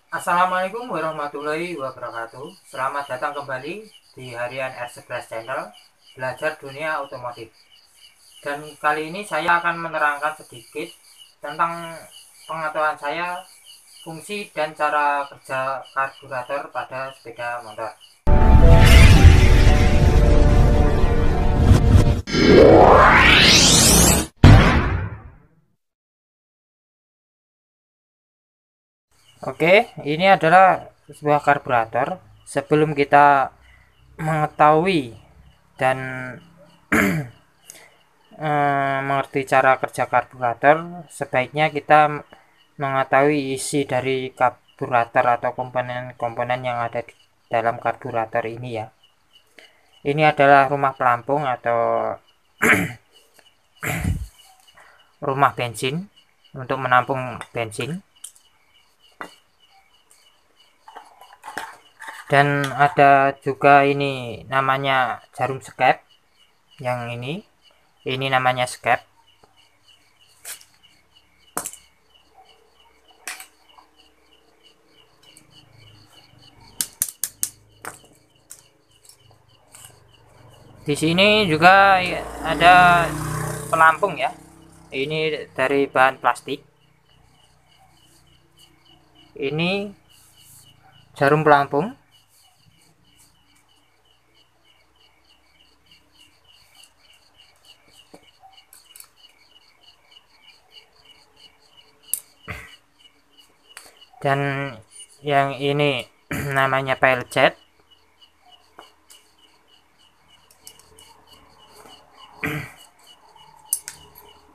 Assalamualaikum warahmatullahi wabarakatuh. Selamat datang kembali di harian R11 Channel Belajar Dunia Otomotif. Dan kali ini saya akan menerangkan sedikit tentang pengetahuan saya fungsi dan cara kerja karburator pada sepeda motor. Oke, ini adalah sebuah karburator. Sebelum kita mengetahui dan mengerti cara kerja karburator, sebaiknya kita mengetahui isi dari karburator atau komponen-komponen yang ada di dalam karburator ini ya. Ini adalah rumah pelampung atau rumah bensin untuk menampung bensin. Dan ada juga ini namanya jarum skep. Yang ini namanya skep. Di sini juga ada pelampung ya. Ini dari bahan plastik. Ini jarum pelampung. Dan yang ini namanya pilot jet.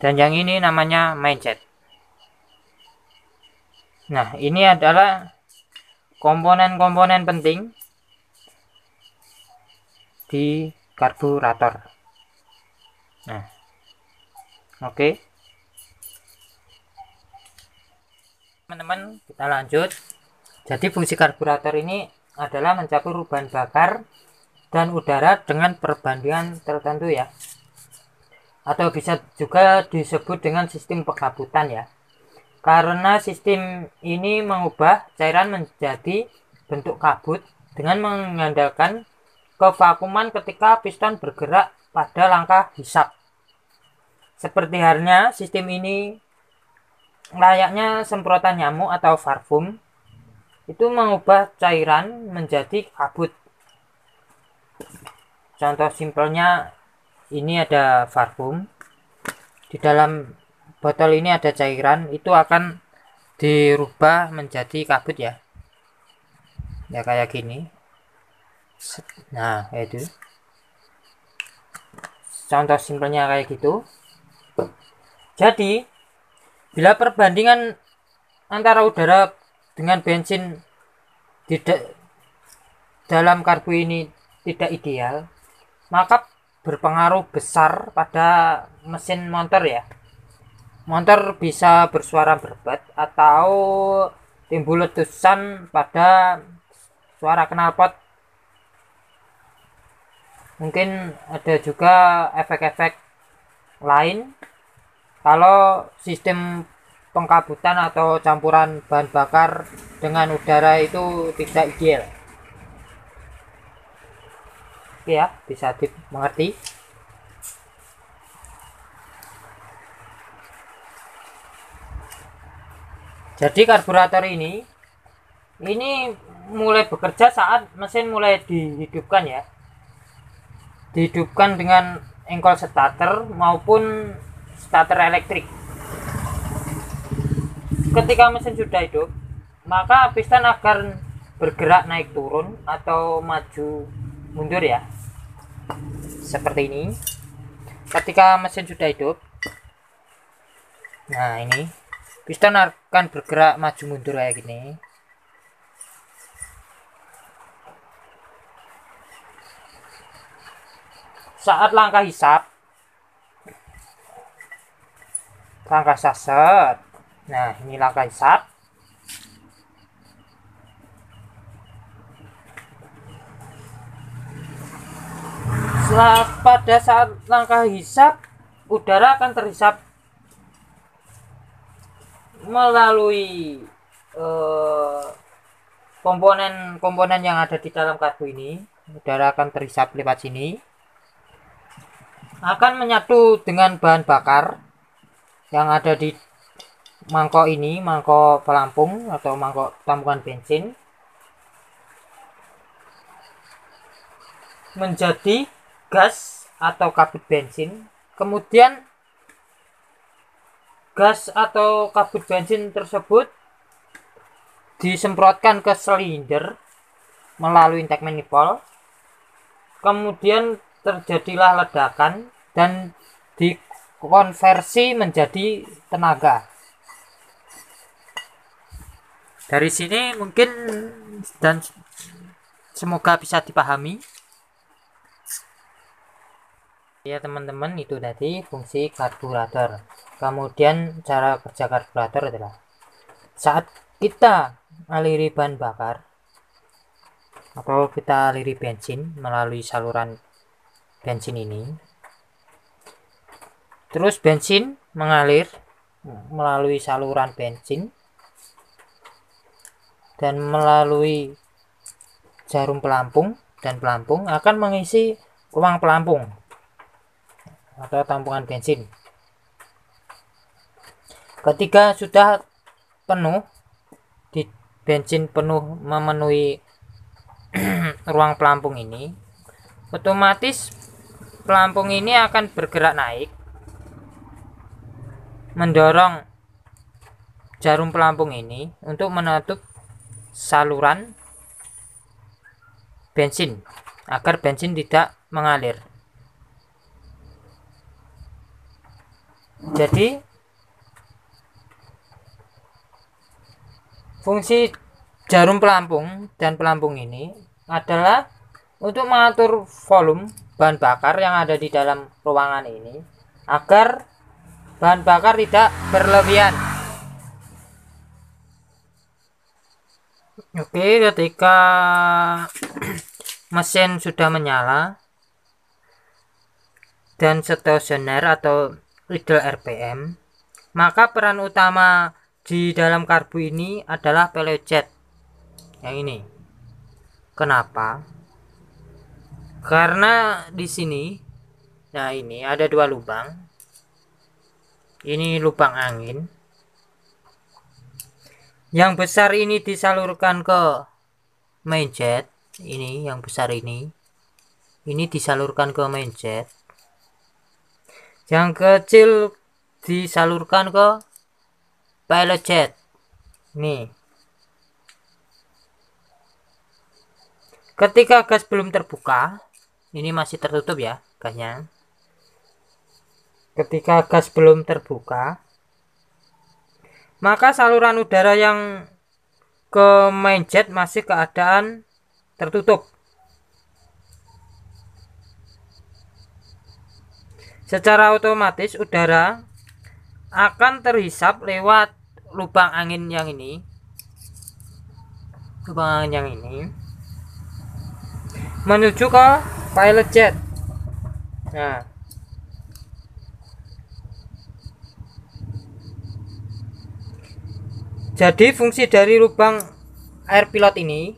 Dan yang ini namanya main jet. Nah, ini adalah komponen-komponen penting di karburator. Nah, oke. Teman-teman, kita lanjut. Jadi fungsi karburator ini adalah mencampur bahan bakar dan udara dengan perbandingan tertentu ya. Atau bisa juga disebut dengan sistem pengkabutan ya. Karena sistem ini mengubah cairan menjadi bentuk kabut dengan mengandalkan kevakuman ketika piston bergerak pada langkah hisap. Seperti halnya sistem ini layaknya semprotan nyamuk atau parfum, itu mengubah cairan menjadi kabut. Contoh simpelnya ini ada parfum. Di dalam botol ini ada cairan, itu akan dirubah menjadi kabut ya. Ya kayak gini. Nah, itu. Contoh simpelnya kayak gitu. Jadi, bila perbandingan antara udara dengan bensin di dalam karbu ini tidak ideal, maka berpengaruh besar pada mesin motor ya. Motor bisa bersuara berbat atau timbul letusan pada suara knalpot. Mungkin ada juga efek-efek lain kalau sistem pengkabutan atau campuran bahan bakar dengan udara itu tidak ideal. Oke ya, bisa dimengerti. Jadi karburator ini mulai bekerja saat mesin mulai dihidupkan ya. Dihidupkan dengan engkol starter maupun starter elektrik. Ketika mesin sudah hidup, maka piston akan bergerak naik turun atau maju mundur ya. Seperti ini. Ketika mesin sudah hidup, nah ini piston akan bergerak maju mundur kayak gini. Saat langkah hisap, langkah saset. Nah, ini langkah hisap. Pada saat langkah hisap, udara akan terhisap melalui komponen yang ada di dalam karbu ini, udara akan terhisap lewat sini, akan menyatu dengan bahan bakar yang ada di mangkok ini, mangkok pelampung atau mangkok tampungan bensin, menjadi gas atau kabut bensin. Kemudian gas atau kabut bensin tersebut disemprotkan ke silinder melalui intake manifold. Kemudian terjadilah ledakan dan dikonversi menjadi tenaga. Dari sini mungkin dan semoga bisa dipahami. Ya teman-teman, itu tadi fungsi karburator. Kemudian cara kerja karburator adalah saat kita aliri bahan bakar atau kita aliri bensin melalui saluran bensin ini, terus bensin mengalir melalui saluran bensin dan melalui jarum pelampung, dan pelampung akan mengisi ruang pelampung atau tampungan bensin. Ketika sudah penuh, di bensin penuh memenuhi ruang pelampung ini, otomatis pelampung ini akan bergerak naik, mendorong jarum pelampung ini untuk menutup saluran bensin agar bensin tidak mengalir. Jadi fungsi jarum pelampung dan pelampung ini adalah untuk mengatur volume bahan bakar yang ada di dalam ruangan ini agar bahan bakar tidak berlebihan. Oke, ketika mesin sudah menyala dan stasioner atau idle RPM, maka peran utama di dalam karbu ini adalah pellet jet yang ini. Kenapa? Karena di sini, nah ini ada dua lubang. Ini lubang angin. Yang besar ini disalurkan ke main jet. Ini yang besar ini disalurkan ke main jet. Yang kecil disalurkan ke pilot jet. Nih. Ketika gas belum terbuka, ini masih tertutup ya gasnya. Ketika gas belum terbuka, maka saluran udara yang ke main jet masih keadaan tertutup. Secara otomatis udara akan terhisap lewat lubang angin yang ini. Lubang angin yang ini menuju ke pilot jet. Nah, jadi fungsi dari lubang air pilot ini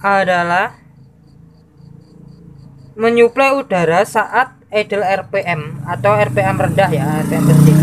adalah menyuplai udara saat idle RPM atau RPM rendah ya, RPM kecil,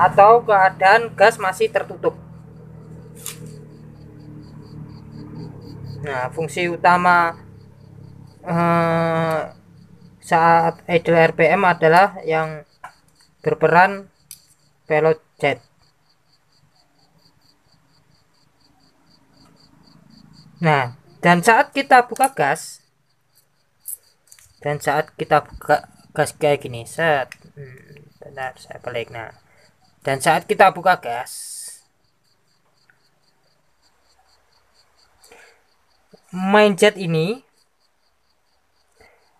atau keadaan gas masih tertutup. Nah, fungsi utama saat idle RPM adalah yang berperan pilot jet. Nah, dan saat kita buka gas, kayak gini, set, bentar saya balik. Nah, dan saat kita buka gas, main jet ini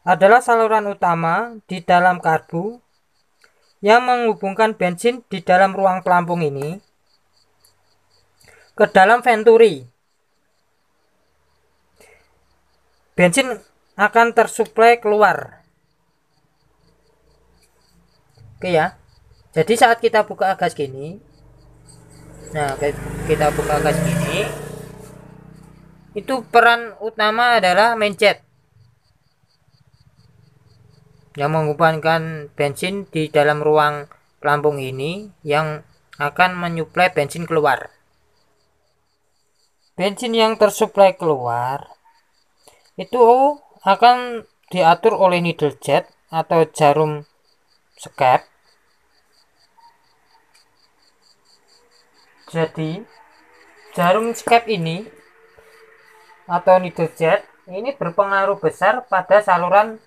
adalah saluran utama di dalam karbu yang menghubungkan bensin di dalam ruang pelampung ini ke dalam venturi. Bensin akan tersuplai keluar. Oke ya. Jadi saat kita buka gas gini, nah kita buka gas gini, itu peran utama adalah mencet yang menghubungkan bensin di dalam ruang pelampung ini yang akan menyuplai bensin keluar. Bensin yang tersuplai keluar itu akan diatur oleh needle jet atau jarum skep. Jadi jarum skep ini atau needle jet ini berpengaruh besar pada saluran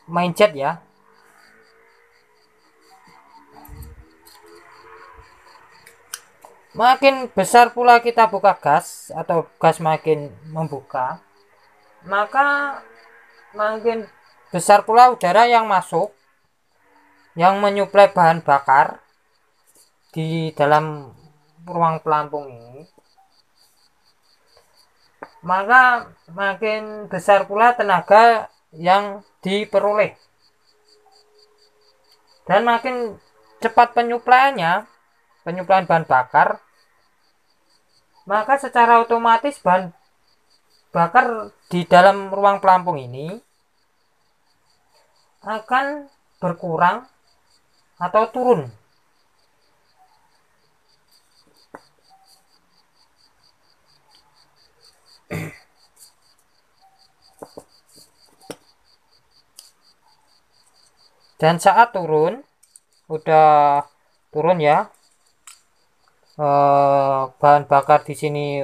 main jet ya. Makin besar pula kita buka gas atau gas makin membuka, maka makin besar pula udara yang masuk yang menyuplai bahan bakar di dalam ruang pelampung ini. Maka makin besar pula tenaga yang diperoleh dan makin cepat penyuplaian bahan bakar, maka secara otomatis bahan bakar di dalam ruang pelampung ini akan berkurang atau turun. Dan saat turun, udah turun ya, bahan bakar di sini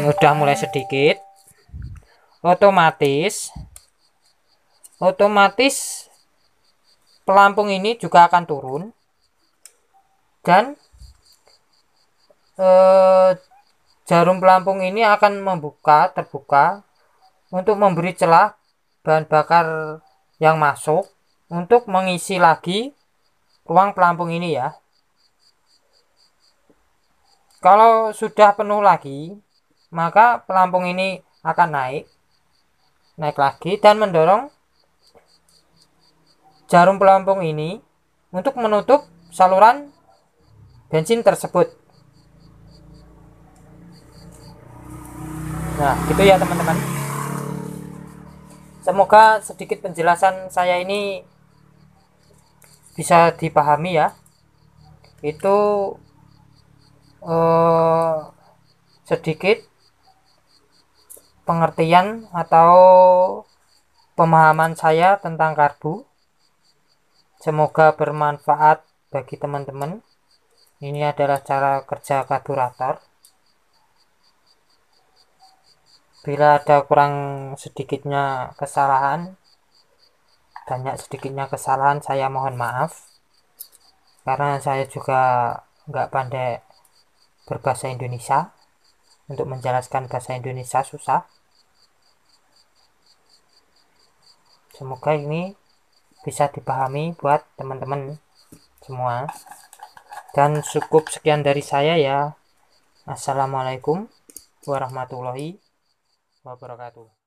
udah mulai sedikit, otomatis pelampung ini juga akan turun dan jarum pelampung ini akan terbuka untuk memberi celah bahan bakar yang masuk untuk mengisi lagi ruang pelampung ini ya. Kalau sudah penuh lagi, maka pelampung ini akan naik lagi dan mendorong jarum pelampung ini untuk menutup saluran bensin tersebut. Nah, gitu ya teman-teman. Semoga sedikit penjelasan saya ini bisa dipahami ya. Itu sedikit pengertian atau pemahaman saya tentang karbu. Semoga bermanfaat bagi teman-teman. Ini adalah cara kerja karburator. Bila ada kurang sedikitnya kesalahan, banyak sedikitnya kesalahan, saya mohon maaf. Karena saya juga nggak pandai berbahasa Indonesia. Untuk menjelaskan bahasa Indonesia susah. Semoga ini bisa dipahami buat teman-teman semua. Dan cukup sekian dari saya ya. Assalamualaikum warahmatullahi wabarakatuh.